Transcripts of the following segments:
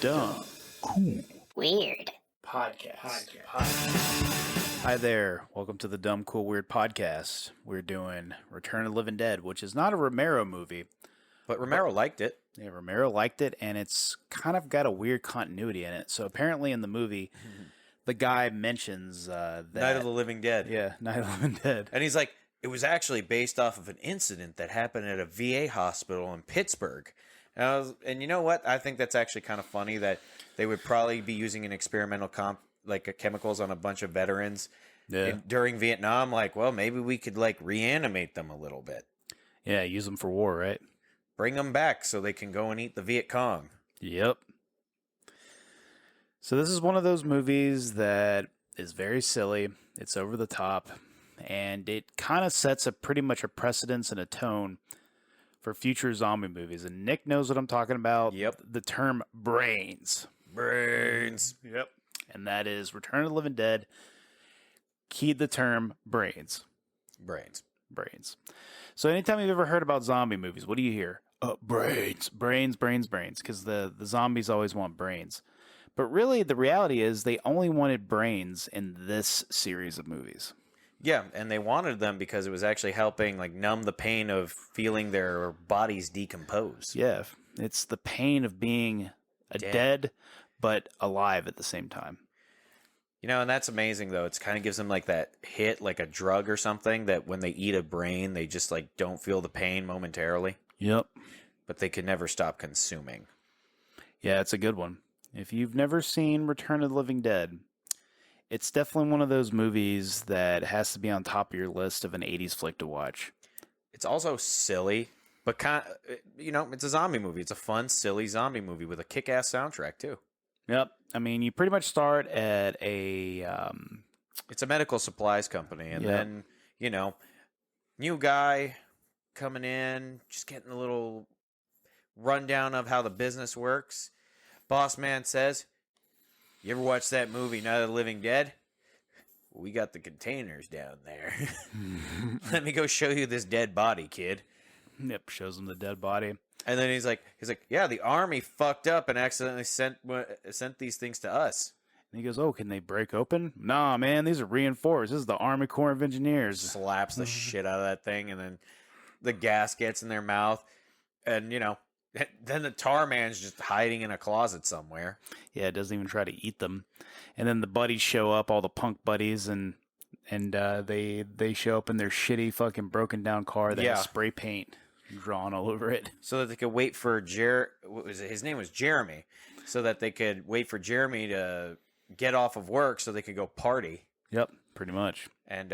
Dumb, cool Weird podcast. Hi there. Welcome to the Dumb, Cool, Weird podcast. We're doing Return of the Living Dead, which is not a Romero movie. But Romero liked it. Yeah, Romero liked it, and it's kind of got a weird continuity in it. So apparently in the movie, the guy mentions that... Night of the Living Dead. Yeah, Night of the Living Dead. And he's like, it was actually based off of an incident that happened at a VA hospital in Pittsburgh. And you know what? I think that's actually kind of funny that they would probably be using an experimental chemicals on a bunch of veterans during Vietnam. Like, well, maybe we could reanimate them a little bit. Yeah, use them for war, right? Bring them back so they can go and eat the Viet Cong. Yep. So this is one of those movies that is very silly. It's over the top. And it kind of sets pretty much a precedence and a tone for future zombie movies. And Nick knows what I'm talking about. Yep. The term brains. Brains. Yep. And that is Return of the Living Dead keyed the term brains. Brains. So anytime you've ever heard about zombie movies, what do you hear? Brains. Because the zombies always want brains. But really, the reality is they only wanted brains in this series of movies. Yeah, and they wanted them because it was actually helping numb the pain of feeling their bodies decompose. Yeah, it's the pain of being dead but alive at the same time. You know, and that's amazing, though. It kind of gives them that hit, like a drug or something, that when they eat a brain, they just don't feel the pain momentarily. Yep. But they can never stop consuming. Yeah, it's a good one. If you've never seen Return of the Living Dead, it's definitely one of those movies that has to be on top of your list of an 80s flick to watch. It's also silly, but it's a zombie movie. It's a fun, silly zombie movie with a kick-ass soundtrack, too. Yep. I mean, you pretty much start at a... It's a medical supplies company, and then, new guy coming in, just getting a little rundown of how the business works. Boss man says... You ever watch that movie, Night of the Living Dead? We got the containers down there. Let me go show you this dead body, kid. Yep, shows him the dead body. And then he's like, yeah, the army fucked up and accidentally sent these things to us. And he goes, oh, can they break open? Nah, man, these are reinforced. This is the Army Corps of Engineers. Slaps the shit out of that thing, and then the gas gets in their mouth. And, then the tar man's just hiding in a closet somewhere. Yeah, it doesn't even try to eat them. And then the buddies show up, all the punk buddies, and they show up in their shitty fucking broken down car that has spray paint drawn all over it. So that they could wait for his name was Jeremy. So that they could wait for Jeremy to get off of work so they could go party. Yep, pretty much. And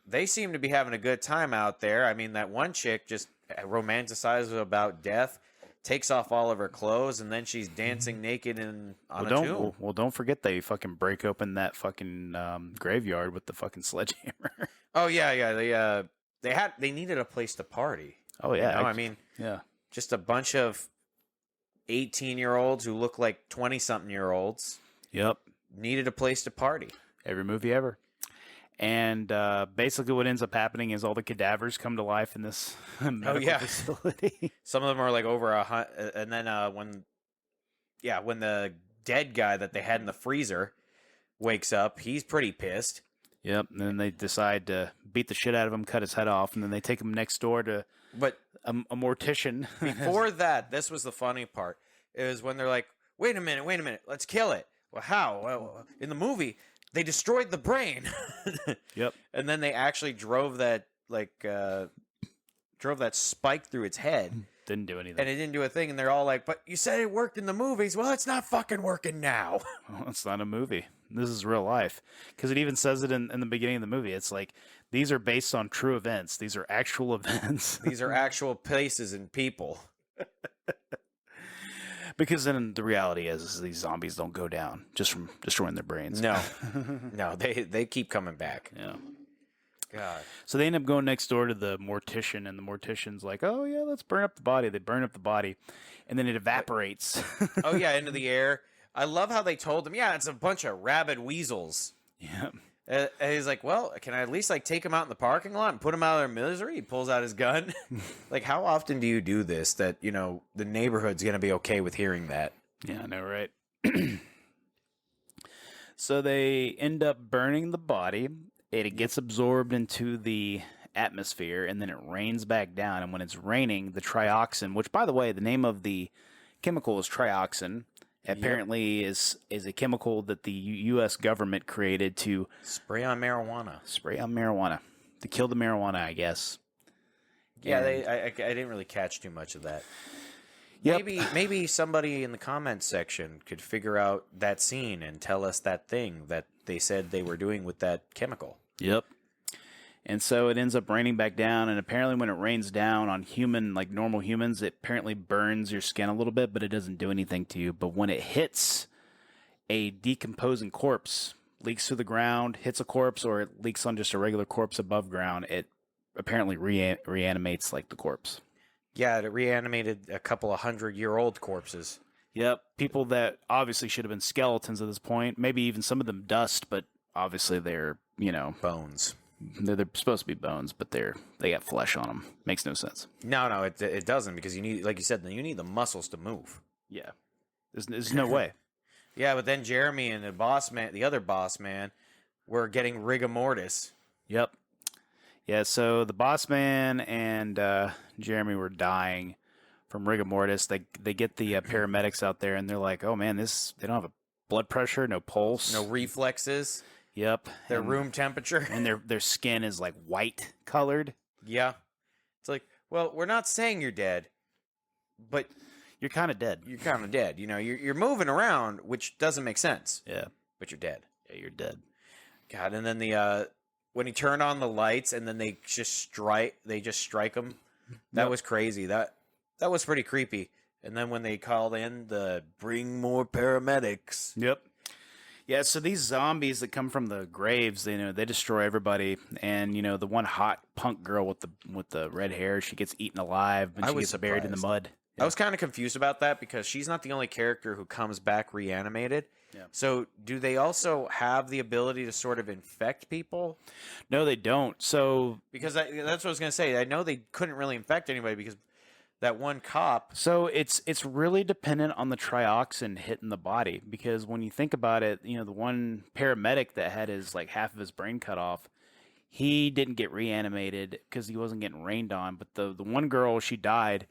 they seem to be having a good time out there. I mean, that one chick just romanticizes about death. Takes off all of her clothes, and then she's dancing naked on a tomb. Well, don't forget they fucking break open that fucking graveyard with the fucking sledgehammer. Oh yeah. They needed a place to party. Oh yeah, I mean, yeah, just a bunch of 18-year-olds who look like 20-something-year-olds. Yep, needed a place to party. Every movie ever. And basically what ends up happening is all the cadavers come to life in this medical facility. Some of them are over 100. And then when the dead guy that they had in the freezer wakes up, he's pretty pissed. Yep. And then they decide to beat the shit out of him, cut his head off, and then they take him next door to a mortician. Before that, this was the funny part. It was when they're like, wait a minute, let's kill it. Well, how? Well, in the movie... They destroyed the brain. Yep. And then they actually drove that spike through its head. Didn't do anything. And it didn't do a thing. And they're all like, but you said it worked in the movies. Well, it's not fucking working now. Well, it's not a movie. This is real life. Because it even says it in the beginning of the movie. It's like, these are based on true events. These are actual events. These are actual places and people. Because then the reality is these zombies don't go down just from destroying their brains. No, they keep coming back. Yeah. God. So they end up going next door to the mortician, and the mortician's like, oh, yeah, let's burn up the body. They burn up the body, and then it evaporates. Oh, yeah, into the air. I love how they told him, yeah, it's a bunch of rabid weasels. Yeah. And he's like, well, can I at least take them out in the parking lot and put them out of their misery? He pulls out his gun. How often do you do this that, the neighborhood's going to be okay with hearing that? Yeah, I know, right? So they end up burning the body. It gets absorbed into the atmosphere, and then it rains back down. And when it's raining, the trioxin, which, by the way, the name of the chemical is trioxin, apparently is a chemical that the U.S. government created to spray on marijuana. To kill the marijuana, I guess. Yeah, I didn't really catch too much of that. Yep. Maybe somebody in the comments section could figure out that scene and tell us that thing that they said they were doing with that chemical. Yep. And so it ends up raining back down, and apparently when it rains down on normal humans, it apparently burns your skin a little bit, but it doesn't do anything to you. But when it hits a decomposing corpse, leaks through the ground, hits a corpse, or it leaks on just a regular corpse above ground, it apparently reanimates like the corpse. Yeah, it reanimated a couple of 100-year-old corpses. Yep, people that obviously should have been skeletons at this point, maybe even some of them dust, but obviously they're, bones. They're supposed to be bones, but they got flesh on them. Makes no sense. No, it doesn't, because you need, like you said, you need the muscles to move. Yeah, there's no way. Yeah, but then Jeremy and the other boss man, were getting rigor mortis. Yep. Yeah, so the boss man and Jeremy were dying from rigor mortis. They get the paramedics out there, and they're like, "Oh man, they don't have a blood pressure, no pulse, no reflexes." Yep, their room temperature, and their skin is like white colored. Yeah, it's like, well, we're not saying you're dead, but you're kind of dead. You're kind of dead. You're moving around, which doesn't make sense. Yeah, but you're dead. Yeah, you're dead. God, and then when he turned on the lights and then they just strike him. That was crazy. That was pretty creepy. And then when they called in the bring more paramedics. Yep. Yeah, so these zombies that come from the graves, they destroy everybody. And the one hot punk girl with the red hair, she gets eaten alive and she gets buried in the mud. Yeah. I was kind of confused about that because she's not the only character who comes back reanimated. Yeah. So do they also have the ability to sort of infect people? No, they don't. So because that's what I was going to say. I know they couldn't really infect anybody because that one cop. So it's really dependent on the trioxin hitting the body, because when you think about it, the one paramedic that had half of his brain cut off, he didn't get reanimated because he wasn't getting rained on. But the one girl, she died,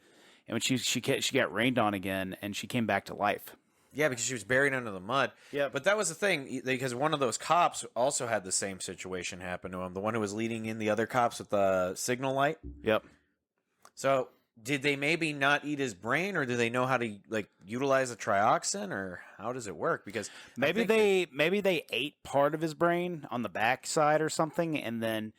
and when she got rained on again, and she came back to life. Yeah, because she was buried under the mud. Yeah, but that was the thing, because one of those cops also had the same situation happen to him. The one who was leading in the other cops with the signal light. Yep. So did they maybe not eat his brain, or do they know how to utilize the trioxin, or how does it work? Because maybe they ate part of his brain on the backside or something, and then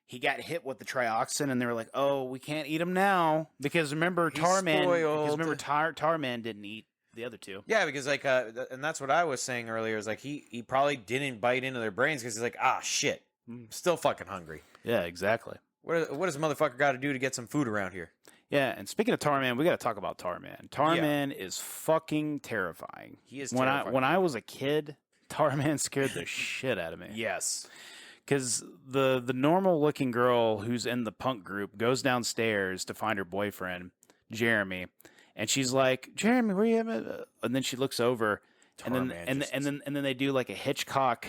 he got hit with the trioxin, and they were like, "Oh, we can't eat him now," because remember Tarman didn't eat the other two. Yeah, because and that's what I was saying earlier, is he probably didn't bite into their brains because he's like, shit, I'm still fucking hungry. Yeah, exactly. What does a motherfucker got to do to get some food around here? Yeah, and speaking of Tarman, we got to talk about Tarman. Tarman is fucking terrifying. He is terrifying. When I was a kid, Tarman scared the shit out of me. Yes. Because the normal looking girl who's in the punk group goes downstairs to find her boyfriend, Jeremy, and she's like, "Jeremy, where you at?" And then she looks over, and then they do like a Hitchcock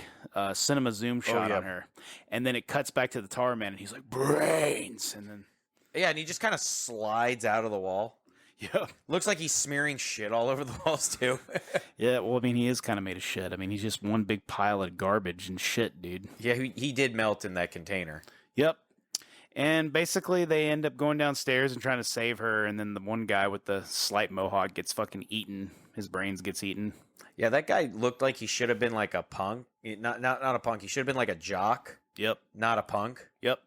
cinema zoom shot on her, and then it cuts back to the Tarman, and he's like, "Brains," and then and he just kind of slides out of the wall. Yeah, looks like he's smearing shit all over the walls too. Yeah, well, I mean, he is kind of made of shit. I mean, he's just one big pile of garbage and shit, dude. Yeah, he did melt in that container. Yep. And basically, they end up going downstairs and trying to save her, and then the one guy with the slight mohawk gets fucking eaten. His brains gets eaten. Yeah, that guy looked like he should have been like a punk. Not a punk. He should have been like a jock. Yep. Not a punk. Yep.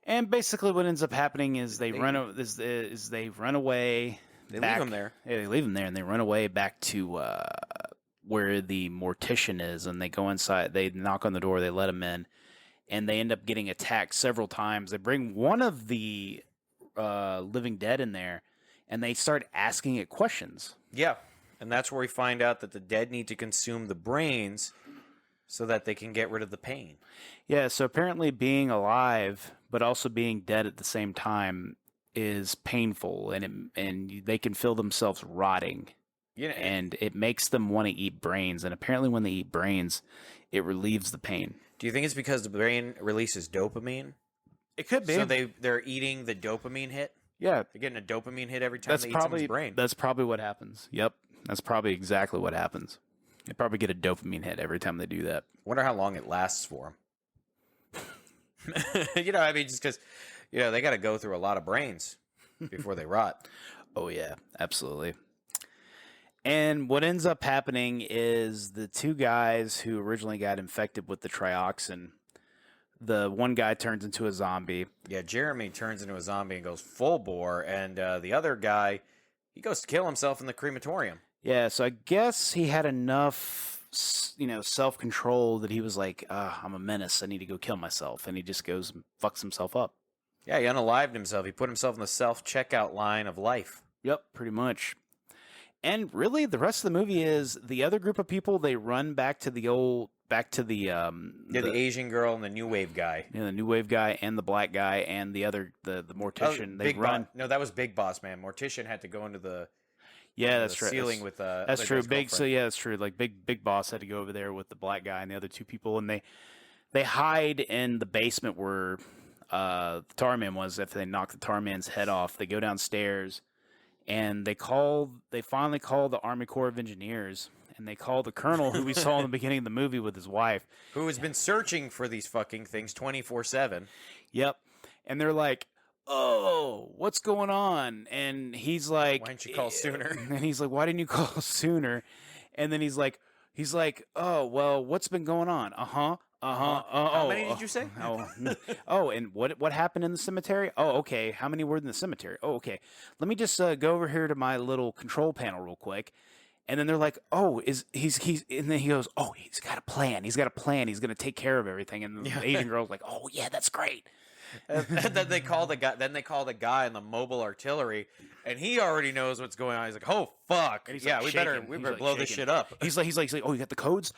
And basically, what ends up happening is they run away. They leave him there. Yeah, they leave him there, and they run away back to where the mortician is, and they go inside. They knock on the door. They let him in. And they end up getting attacked several times. They bring one of the living dead in there, and they start asking it questions. Yeah, and that's where we find out that the dead need to consume the brains so that they can get rid of the pain. Yeah, so apparently being alive but also being dead at the same time is painful, and they can feel themselves rotting. and it makes them want to eat brains. And apparently, when they eat brains, it relieves the pain. Do you think it's because the brain releases dopamine? It could be. So they're eating the dopamine hit. Yeah, they're getting a dopamine hit every time they eat someone's brain. That's probably what happens. Yep, that's probably exactly what happens. They probably get a dopamine hit every time they do that. Wonder how long it lasts for them. I mean, just because, they got to go through a lot of brains before they rot. Oh, yeah, absolutely. And what ends up happening is the two guys who originally got infected with the trioxin, the one guy turns into a zombie. Yeah, Jeremy turns into a zombie and goes full bore, and the other guy, he goes to kill himself in the crematorium. Yeah, so I guess he had enough, self-control that he was like, I'm a menace, I need to go kill myself. And he just goes and fucks himself up. Yeah, he unalived himself. He put himself in the self-checkout line of life. Yep, pretty much. And really, the rest of the movie is the other group of people, they run back to the Asian girl and the new wave guy. Yeah, the new wave guy and the black guy and the other, the mortician. They run. No, that was Big Boss Man. Mortician had to go into the that's the true. ceiling with that's true. That's true. Like Big Boss had to go over there with the black guy and the other two people, and they hide in the basement where the tar man was. After they knock the tar man's head off, they go downstairs. And they finally call the Army Corps of Engineers, and they call the colonel who we saw in the beginning of the movie with his wife. Who has been searching for these fucking things 24/7. Yep. And they're like, oh, what's going on? And he's like, why didn't you call sooner? And he's like, why didn't you call sooner? And then he's like, oh, well, what's been going on? How many did you say? And what happened in the cemetery? Oh, okay. How many were in the cemetery? Oh, okay. Let me just go over here to my little control panel real quick. And then they're like, oh, he's and then he goes, oh, he's got a plan. He's got a plan. He's going to take care of everything. And the Asian girl's like, oh, yeah, that's great. And then they call the guy. Then they call the guy in the mobile artillery, and he already knows what's going on. He's like, "Oh fuck! Yeah, like, we better blow this shit up." He's like, "Oh, you got the codes?"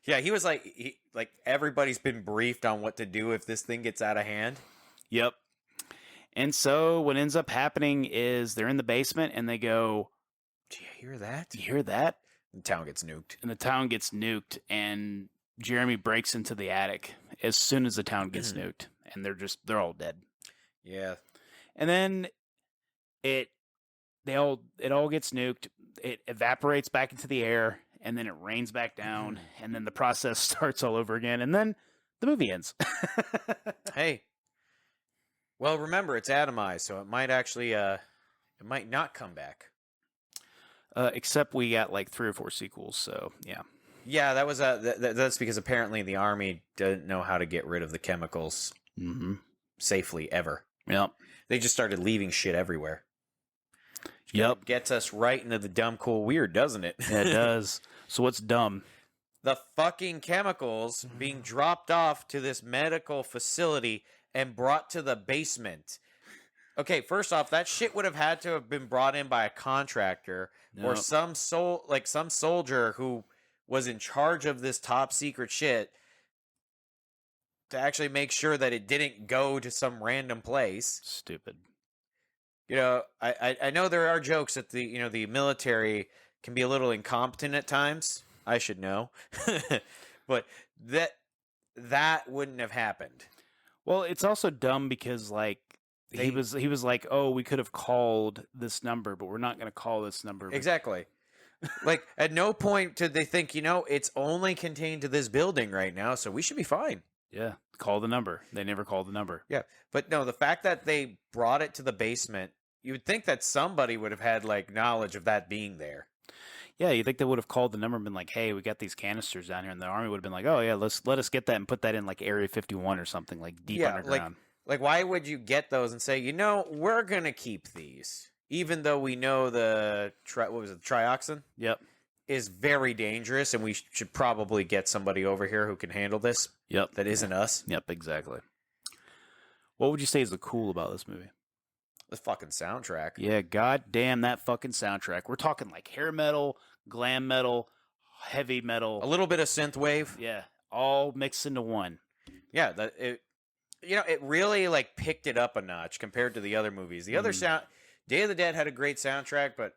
Yeah, he was like, everybody's been briefed on what to do if this thing gets out of hand. Yep. And so what ends up happening is they're in the basement, and they go, "Do you hear that? Do you hear that?" The town gets nuked. And the town gets nuked, and Jeremy breaks into the attic as soon as the town gets nuked, and they're all dead. Yeah. And then it all gets nuked. It evaporates back into the air, and then it rains back down, and then the process starts all over again, and then the movie ends. Hey. Well, remember, it's atomized, so it might actually it might not come back. Except we got like 3 or 4 sequels, so yeah. Yeah, that was that's because apparently the Army didn't know how to get rid of the chemicals safely ever. Yep. They just started leaving shit everywhere. Yep. Gets us right into the dumb, cool, weird, doesn't it? Yeah, it does. So what's dumb? The fucking chemicals being dropped off to this medical facility and brought to the basement. Okay, first off, that shit would have had to have been brought in by a contractor or some soldier who was in charge of this top secret shit to actually make sure that it didn't go to some random place. Stupid. I know there are jokes that the military can be a little incompetent at times. I should know. But that wouldn't have happened. Well, it's also dumb because like he was like, "Oh, we could have called this number, but we're not going to call this number." Exactly. Like, at no point did they think, it's only contained to this building right now, so we should be fine. Yeah, call the number. They never called the number. Yeah, but no, the fact that they brought it to the basement, you would think that somebody would have had, like, knowledge of that being there. Yeah, you think they would have called the number and been like, "Hey, we got these canisters down here," and the Army would have been like, "Oh yeah, let us get that and put that in like Area 51 or something, like deep underground." Like, why would you get those and say, we're gonna keep these, even though we know the trioxin? Yep. Is very dangerous, and we should probably get somebody over here who can handle this. Yep. That isn't us. Yep, exactly. What would you say is the cool about this movie? The fucking soundtrack. Yeah, goddamn that fucking soundtrack. We're talking like hair metal, glam metal, heavy metal, a little bit of synthwave. Yeah, all mixed into one. Yeah, it really like picked it up a notch compared to the other movies. The other Day of the Dead had a great soundtrack, but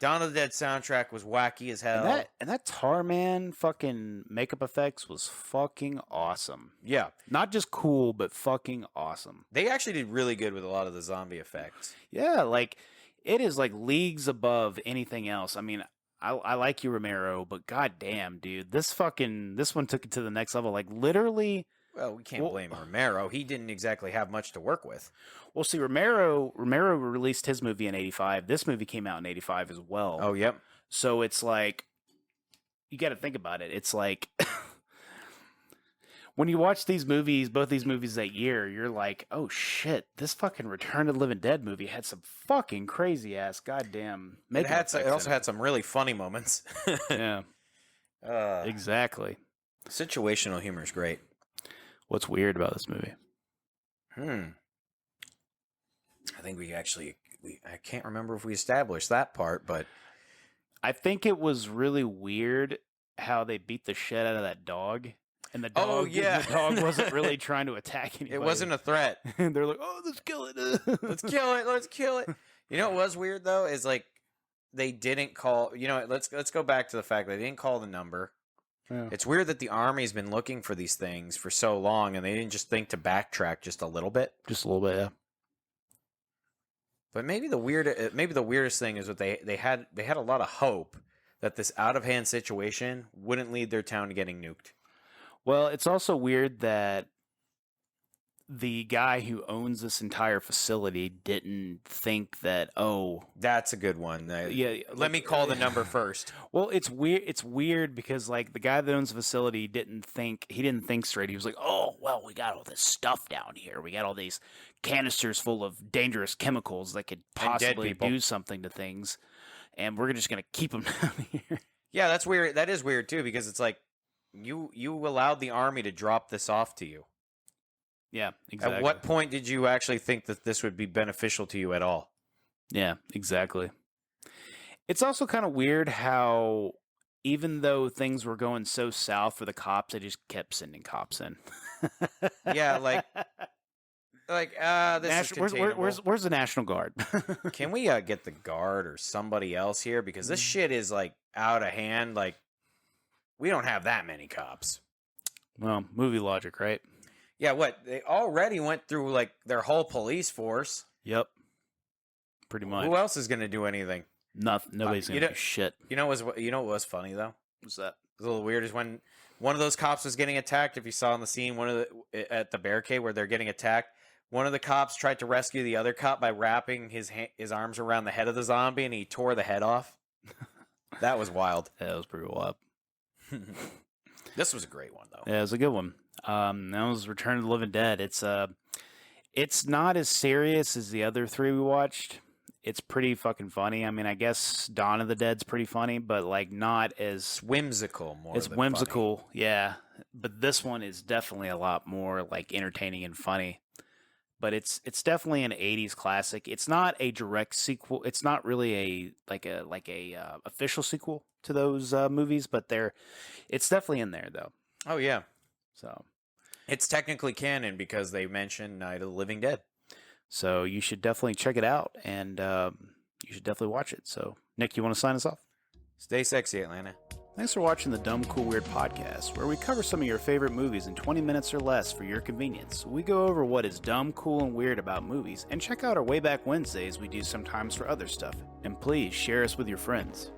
Dawn of the Dead soundtrack was wacky as hell. And that Tar Man fucking makeup effects was fucking awesome. Yeah. Not just cool, but fucking awesome. They actually did really good with a lot of the zombie effects. Yeah, like, it is like leagues above anything else. I mean, I like you, Romero, but goddamn, dude, this one took it to the next level. Like, literally. Well, we can't blame Romero. He didn't exactly have much to work with. Well, see, Romero released his movie in 85. This movie came out in 85 as well. Oh, yep. So it's like, you got to think about it. It's like, when you watch these movies, both these movies that year, you're like, oh shit, this fucking Return of the Living Dead movie had some fucking crazy ass goddamn makeup. It also had some really funny moments. Yeah. Exactly. Situational humor is great. What's weird about this movie? I think I can't remember if we established that part, but I think it was really weird how they beat the shit out of that dog. And the dog, the dog wasn't really trying to attack anybody. It wasn't a threat. And they're like, oh, let's kill it. Let's kill it. Let's kill it. You know what was weird, though, is like they didn't call, let's go back to the fact that they didn't call the number. Yeah. It's weird that the army's been looking for these things for so long, and they didn't just think to backtrack just a little bit. Just a little bit, yeah. But maybe the weirdest thing is that they had a lot of hope that this out of hand situation wouldn't lead their town to getting nuked. Well, it's also weird that the guy who owns this entire facility didn't think that, oh, that's a good one. Let me call the number first. Well, it's weird. It's weird because like the guy that owns the facility didn't think straight. He was like, oh, well, we got all this stuff down here. We got all these canisters full of dangerous chemicals that could possibly do something to things, and we're just gonna keep them down here. Yeah, that's weird. That is weird too, because it's like you allowed the army to drop this off to you. Yeah, exactly. At what point did you actually think that this would be beneficial to you at all? Yeah, exactly. It's also kind of weird how even though things were going so south for the cops, they just kept sending cops in. Yeah, this is containable. Where's the National Guard? Can we get the guard or somebody else here? Because this shit is like out of hand. Like, we don't have that many cops. Well, movie logic, right? Yeah, what? They already went through, like, their whole police force. Yep. Pretty much. Who else is going to do anything? Nobody's going to do shit. You know what was funny, though? What's that? It was a little weird is when one of those cops was getting attacked, if you saw on the scene, at the barricade where they're getting attacked, one of the cops tried to rescue the other cop by wrapping his arms around the head of the zombie, and he tore the head off. That was wild. Yeah, that was pretty wild. This was a great one, though. Yeah, it was a good one. That was Return of the Living Dead. It's not as serious as the other three we watched. It's pretty fucking funny. I mean, I guess Dawn of the Dead's pretty funny, but like not as whimsical. It's whimsical, funny. Yeah. But this one is definitely a lot more like entertaining and funny. But it's definitely an 80s classic. It's not a direct sequel. It's not really a official sequel to those movies, but it's definitely in there though. Oh yeah. So it's technically canon because they mentioned Night of the Living Dead. So you should definitely check it out, and you should definitely watch it. So Nick, you want to sign us off? Stay sexy, Atlanta. Thanks for watching the Dumb, Cool, Weird podcast, where we cover some of your favorite movies in 20 minutes or less for your convenience. We go over what is dumb, cool, and weird about movies, and check out our Wayback Wednesdays we do sometimes for other stuff. And please share us with your friends.